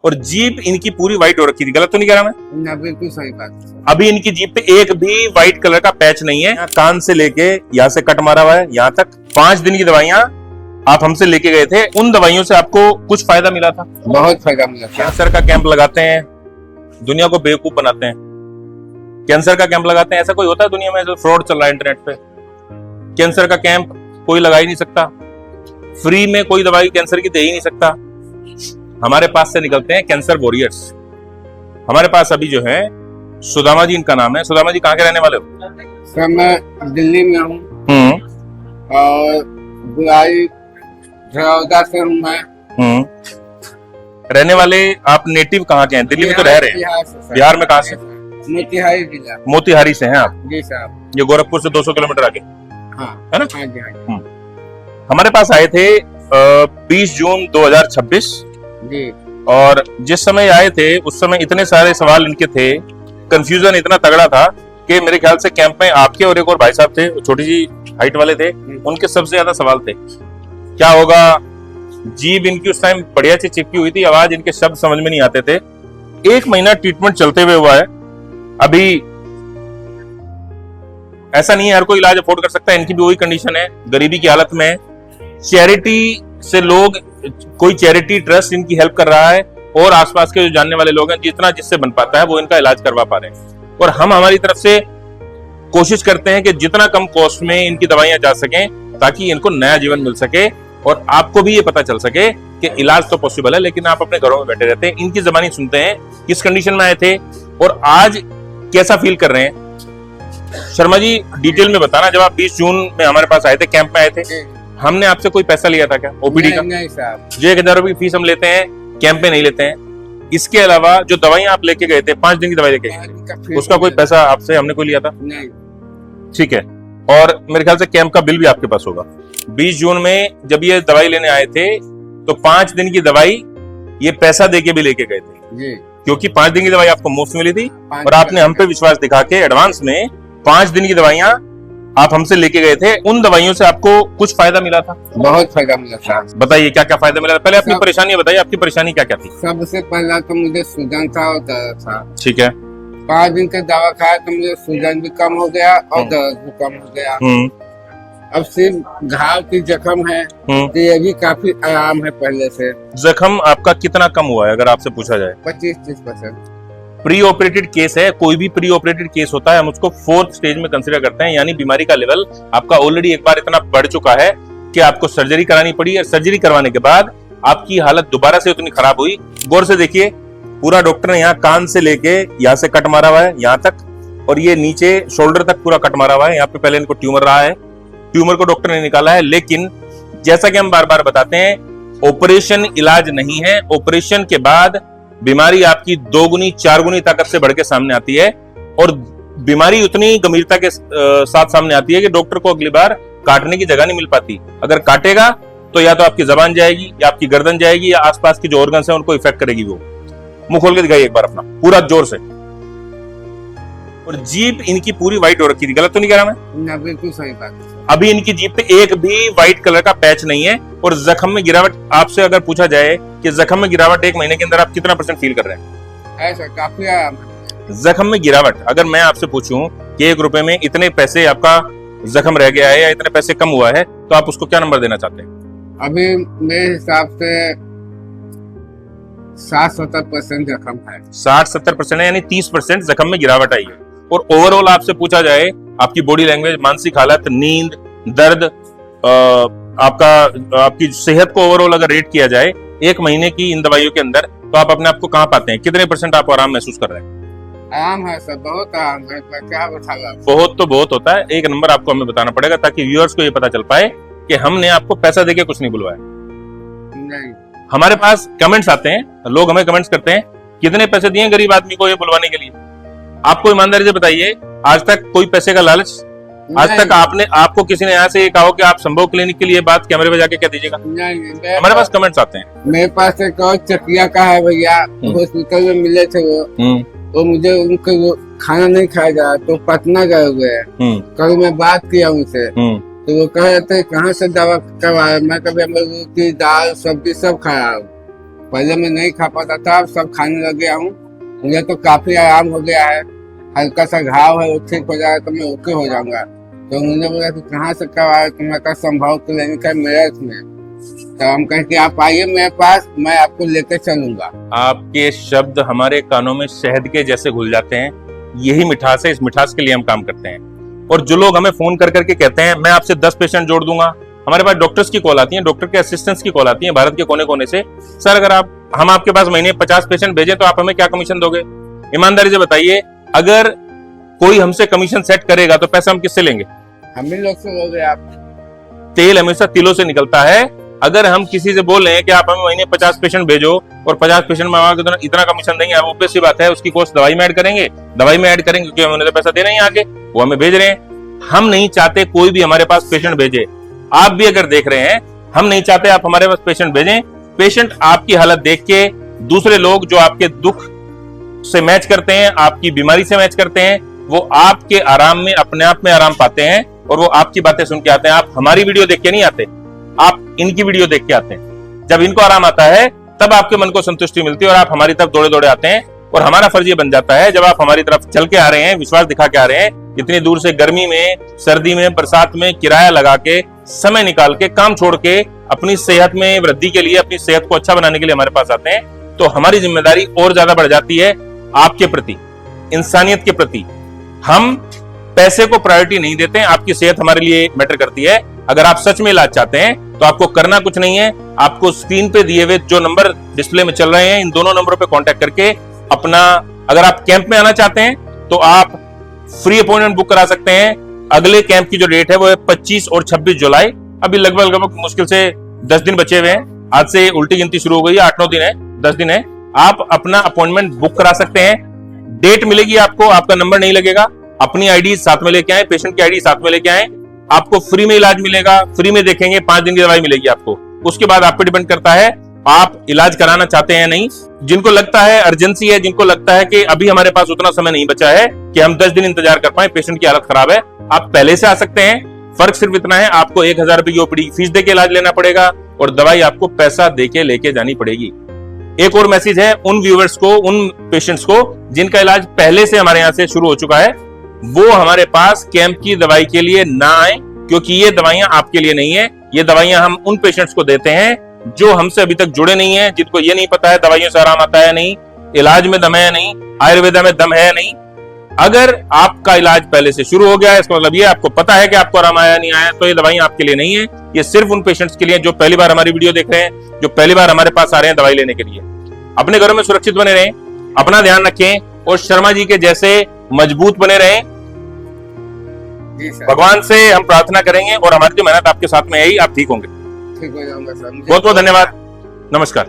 और जीप इनकी पूरी व्हाइट हो रखी थी, गलत तो नहीं कह रहा मैं? ना, बिल्कुल सही बात। अभी इनकी जीप पे एक भी व्हाइट कलर का पैच नहीं है। यहाँ कान से लेके यहाँ से कट मारा हुआ है यहाँ तक। 5 दिन की दवाइयां आप हमसे लेके गए थे, उन दवाइयों से आपको कुछ फायदा मिला था? बहुत फायदा मिला। कैंसर का कैंप लगाते हैं, दुनिया को बेवकूफ बनाते हैं। कैंसर का कैंप लगाते हैं, ऐसा कोई होता है दुनिया में जो फ्रॉड चल रहा है इंटरनेट पे? कैंसर का कैंप कोई लगा ही नहीं सकता, फ्री में कोई दवाई कैंसर की दे ही नहीं सकता। हमारे पास से निकलते हैं कैंसर वॉरियर्स। हमारे पास अभी जो है सुदामा जी, इनका नाम है। सुदामा जी कहाँ के रहने वाले हो? सर मैं दिल्ली में हूँ और बुलाई झरौदा से हूँ मैं। रहने वाले आप नेटिव कहाँ के हैं? दिल्ली में तो रह रहे हैं, बिहार में कहाँ से? मोतिहारी जिला। मोतिहारी से हैं आप? जी साहब। ये गोरखपुर से 200 किलोमीटर आगे, हाँ है ना? हाँ जी, हाँ जी। हमारे पास आए थे 20 जून 2026 जी। और जिस समय आए थे उस समय इतने सारे सवाल इनके थे, कंफ्यूजन इतना तगड़ा था कि मेरे ख्याल से कैंप में आपके और एक और भाई साहब थे, छोटी जी हाइट वाले थे, उनके सबसे ज्यादा सवाल थे। क्या होगा? जीभ इनकी उस टाइम बढ़िया सी चिपकी हुई थी, आवाज इनके शब्द समझ में नहीं आते थे। 1 महीना ट्रीटमेंट चलते हुए हुआ है। अभी ऐसा नहीं है हर कोई इलाज अफोर्ड कर सकता है, इनकी भी वही कंडीशन है, गरीबी की हालत में। चैरिटी से लोग, कोई चैरिटी ट्रस्ट इनकी हेल्प कर रहा है और आसपास के जो जानने वाले लोग हैं, जितना जिससे बन पाता है वो इनका इलाज करवा पा रहे हैं। और हम हमारी तरफ से कोशिश करते हैं कि जितना कम कॉस्ट में इनकी दवाइयां जा सकें ताकि इनको नया जीवन मिल सके और आपको भी ये पता चल सके कि इलाज तो पॉसिबल है, लेकिन आप अपने घरों में बैठे रहते हैं। इनकी जबानी सुनते हैं, किस कंडीशन में आए थे और आज कैसा फील कर रहे हैं। शर्मा जी डिटेल में बताना, जब आप 20 जून में हमारे पास आए थे, कैंप में आए थे, हमने आपसे कोई पैसा लिया था क्या ओपीडी का? नहीं साहब। जो 1000 रुपए फीस हम लेते हैं, कैंप में नहीं लेते हैं। इसके अलावा जो दवाइयां आप लेके गए थे, 5 दिन की दवाई लेके गए, उसका कोई पैसा आपसे हमने कोई लिया था? नहीं। ठीक है। और मेरे ख्याल से कैंप का बिल भी आपके पास होगा। 20 जून में जब ये दवाई लेने आए थे तो 5 दिन की दवाई ये पैसा देके भी लेके गए थे जी, क्योंकि 5 दिन की दवाई आपको मुफ्त मिली थी और आपने हम पे विश्वास दिखा के एडवांस में 5 दिन की दवाइयां आप हमसे लेके गए थे। उन दवाइयों से आपको कुछ फायदा मिला था? बहुत फायदा मिला साहब। बताइए क्या क्या फायदा मिला? पहले अपनी परेशानी बताइए, आपकी परेशानी क्या क्या थी? सबसे पहला तो मुझे सूजन था और दर्द था। ठीक है। 5 दिन का दवा खाया तो मुझे सूजन भी कम हो गया और दर्द भी कम हो गया। अब सिर्फ घाव की जख्म है तो ये भी काफी आराम है पहले से। जख्म आपका कितना कम हुआ है अगर आपसे पूछा जाए? 25-30%। प्री ऑपरेटेड केस है, कोई भी प्री ऑपरेटेड केस होता है हम उसको 4th स्टेज में कंसीडर करते हैं, यानी बीमारी का लेवल आपका ऑलरेडी एक बार इतना बढ़ चुका है कि आपको सर्जरी करानी पड़ी और सर्जरी करवाने के बाद आपकी हालत दोबारा से उतनी खराब हुई। गौर से देखिए, पूरा डॉक्टर ने यहाँ कान से लेके यहाँ से कट मारा हुआ है यहाँ तक, और ये नीचे शोल्डर तक पूरा कट मारा हुआ है। यहाँ पे पहले इनको ट्यूमर रहा है, ट्यूमर को डॉक्टर ने निकाला है। लेकिन जैसा कि हम बार बार बताते हैं, ऑपरेशन इलाज नहीं है। ऑपरेशन के बाद बीमारी आपकी 2 गुनी 4 गुनी ताकत से बढ़ के सामने आती है और बीमारी उतनी गंभीरता के साथ सामने आती है कि डॉक्टर को अगली बार काटने की जगह नहीं मिल पाती। अगर काटेगा तो या तो आपकी जबान जाएगी या आपकी गर्दन जाएगी या आसपास की जो ऑर्गन्स हैं उनको इफेक्ट करेगी। वो मुंह खोल के दिखाइए एक बार अपना पूरा जोर से। और जीभ इनकी पूरी व्हाइट हो रखी थी, गलत तो नहीं कह रहा मैं? ना, बिल्कुल सही बात। अभी इनकी जीभ पे एक भी व्हाइट कलर का पैच नहीं है और जख्म में गिरावट, आपसे अगर पूछा जाए कि जख्म में गिरावट 1 महीने के अंदर आप कितना % फील कर रहे हैं? ऐसा काफी आराम है। जख्म में गिरावट, अगर मैं आपसे पूछूं कि 1 रुपए में इतने पैसे आपका जख्म रह गया है या इतने पैसे कम हुआ है, तो आप उसको क्या नंबर देना चाहते हैं? अभी मेरे हिसाब से 60-70% जख्म है। 60-70% है, यानी 30% जख्म में गिरावट आई है। और ओवरऑल आपसे पूछा जाए, आपकी बॉडी लैंग्वेज, मानसिक हालत, नींद, दर्द, आपकी सेहत को ओवरऑल अगर रेट किया जाए 1 महीने की इन दवाइयों के अंदर, तो आप अपने आप को कहाँ पाते हैं? कितने % आप आराम महसूस कर रहे हैं? आराम है सर, बहुत आराम है। क्या बताऊं? बहुत तो बहुत होता है। 1 नंबर आपको हमें बताना पड़ेगा ताकि व्यूअर्स को ये पता चल पाए कि हमने आपको पैसा देके कुछ नहीं बुलवाया। नहीं। हमारे पास कमेंट्स आते हैं, लोग हमें कमेंट्स करते हैं, कितने पैसे दिए गरीब आदमी को ये बुलवाने के लिए? आपको ईमानदारी से बताइए, आज तक कोई पैसे का लालच? आज तक आपको किसी ने यहाँ से ये कहा कि आप संभव क्लिनिक के लिए बात कैमरे पे जाके कह दीजिएगा? नहीं। हमारे पास कमेंट्स आते हैं। मेरे पास एक और चकिया का है भैया, हॉस्पिटल में मिले थे वो मुझे उनको वो खाना नहीं खाया जा, तो पटना गए हुए हैं। कल मैं बात किया उनसे तो वो कह रहे थे कहाँ से दवा करवाया। मैं कभी रोटी दाल सब्जी सब खाया पहले मैं नहीं खा पाता था, अब सब खाने लग गया हूँ। मुझे तो काफी आराम हो गया है। हल्का सा घाव है वो ठीक हो जाएगा तो मैं ओके हो जाऊंगा। तो उन्होंने बोला कि कहाँ से कब आया, तो मैं कहा संभव क्लिनिक है मेरठ में। तो हम कहे कि आप आइए मेरे पास, मैं आपको लेकर चलूंगा। आपके शब्द हमारे कानों में शहद के जैसे घुल जाते हैं। यही मिठास है, इस मिठास के लिए हम काम करते हैं। और जो लोग हमें फोन कर करके कहते हैं मैं आपसे 10 पेशेंट जोड़ दूंगा, हमारे पास डॉक्टर्स की कॉल आती है, डॉक्टर के असिस्टेंट्स की कॉल आती है भारत के कोने कोने से। सर अगर हम आपके पास महीने 50 पेशेंट भेजें तो आप हमें क्या कमीशन दोगे? ईमानदारी से बताइए, अगर कोई हमसे कमीशन सेट करेगा तो पैसा हम किससे लेंगे? हम ही लोग से लोगे आप। तेल हमेशा तिलों से निकलता है। अगर हम किसी से बोल रहे हैं कि आप हमें महीने 50 पेशेंट भेजो और 50 पेशेंट में इतना कमीशन देंगे, अब ऑब्वियस सी बात है उसकी कॉस्ट दवाई में ऐड करेंगे, क्योंकि हमें तो पैसा देना ही आगे, वो हमें भेज रहे हैं। हम नहीं चाहते कोई भी हमारे पास पेशेंट भेजे। आप भी अगर देख रहे हैं, हम नहीं चाहते आप हमारे पास पेशेंट भेजें। पेशेंट आपकी हालत देख के दूसरे लोग जो आपके दुख से मैच करते हैं, आपकी बीमारी से मैच करते हैं, वो आपके आराम में अपने आप में आराम पाते हैं और वो आपकी बातें सुन के आते हैं। आप हमारी वीडियो देख के नहीं आते, आप इनकी वीडियो देख के आते हैं। जब इनको आराम आता है तब आपके मन को संतुष्टि मिलती है और आप हमारी तरफ दौड़े दौड़े आते हैं। और हमारा फर्ज ये बन जाता है, जब आप हमारी तरफ चल के आ रहे हैं, विश्वास दिखा के आ रहे हैं, इतनी दूर से गर्मी में, सर्दी में, बरसात में किराया लगा के, समय निकाल के, काम छोड़ के अपनी सेहत में वृद्धि के लिए, अपनी सेहत को अच्छा बनाने के लिए हमारे पास आते हैं, तो हमारी जिम्मेदारी और ज्यादा बढ़ जाती है आपके प्रति, इंसानियत के प्रति। हम पैसे को प्रायोरिटी नहीं देते हैं, आपकी सेहत हमारे लिए मैटर करती है। अगर आप सच में इलाज चाहते हैं तो आपको करना कुछ नहीं है, आपको स्क्रीन पे दिए हुए जो नंबर डिस्प्ले में चल रहे हैं, इन दोनों नंबरों पे कांटेक्ट करके अपना, अगर आप कैंप में आना चाहते हैं तो आप फ्री अपॉइंटमेंट बुक करा सकते हैं। अगले कैंप की जो डेट है वो है 25 और 26 जुलाई। अभी लगभग मुश्किल से 10 दिन बचे हुए हैं, आज से उल्टी गिनती शुरू हो गई है, 8-9 दिन है, 10 दिन है। आप अपना अपॉइंटमेंट बुक करा सकते हैं। डेट मिलेगी आपको, आपका नंबर नहीं लगेगा, अपनी आईडी साथ में लेके आए, पेशेंट की आईडी साथ में लेके आए, आपको फ्री में इलाज मिलेगा, फ्री में देखेंगे, 5 दिन की दवाई मिलेगी आपको। उसके बाद आप पे डिपेंड करता है आप इलाज कराना चाहते हैं नहीं। जिनको लगता है अर्जेंसी है, जिनको लगता है कि अभी हमारे पास उतना समय नहीं बचा है कि हम 10 दिन इंतजार कर पाए, पेशेंट की हालत खराब है, आप पहले से आ सकते हैं। फर्क सिर्फ इतना है, आपको 1000 रुपए की ओपीडी फीस देके इलाज लेना पड़ेगा और दवाई आपको पैसा देके लेके जानी पड़ेगी। एक और मैसेज है उन व्यूअर्स को, उन पेशेंट्स को जिनका इलाज पहले से हमारे यहाँ से शुरू हो चुका है, वो हमारे पास कैंप की दवाई के लिए ना आए, क्योंकि ये दवाइयां आपके लिए नहीं है। ये दवाइयां हम उन पेशेंट्स को देते हैं जो हमसे अभी तक जुड़े नहीं है, जिनको ये नहीं पता है दवाइयों से आराम आता है नहीं, इलाज में दम है नहीं, आयुर्वेदा में दम है नहीं। अगर आपका इलाज पहले से शुरू हो गया है, इसका मतलब ये आपको पता है कि आपको आराम आया नहीं आया, तो ये दवाइयां आपके लिए नहीं है। ये सिर्फ उन पेशेंट्स के लिए जो पहली बार हमारी वीडियो देख रहे हैं, जो पहली बार हमारे पास आ रहे हैं दवाई लेने के लिए। अपने घरों में सुरक्षित बने रहें, अपना ध्यान रखें और शर्मा जी के जैसे मजबूत बने रहें। भगवान से हम प्रार्थना करेंगे और हमारी जो मेहनत आपके साथ में है, आप ठीक होंगे। ठीक हो जाऊंगा सर। बहुत बहुत धन्यवाद, नमस्कार।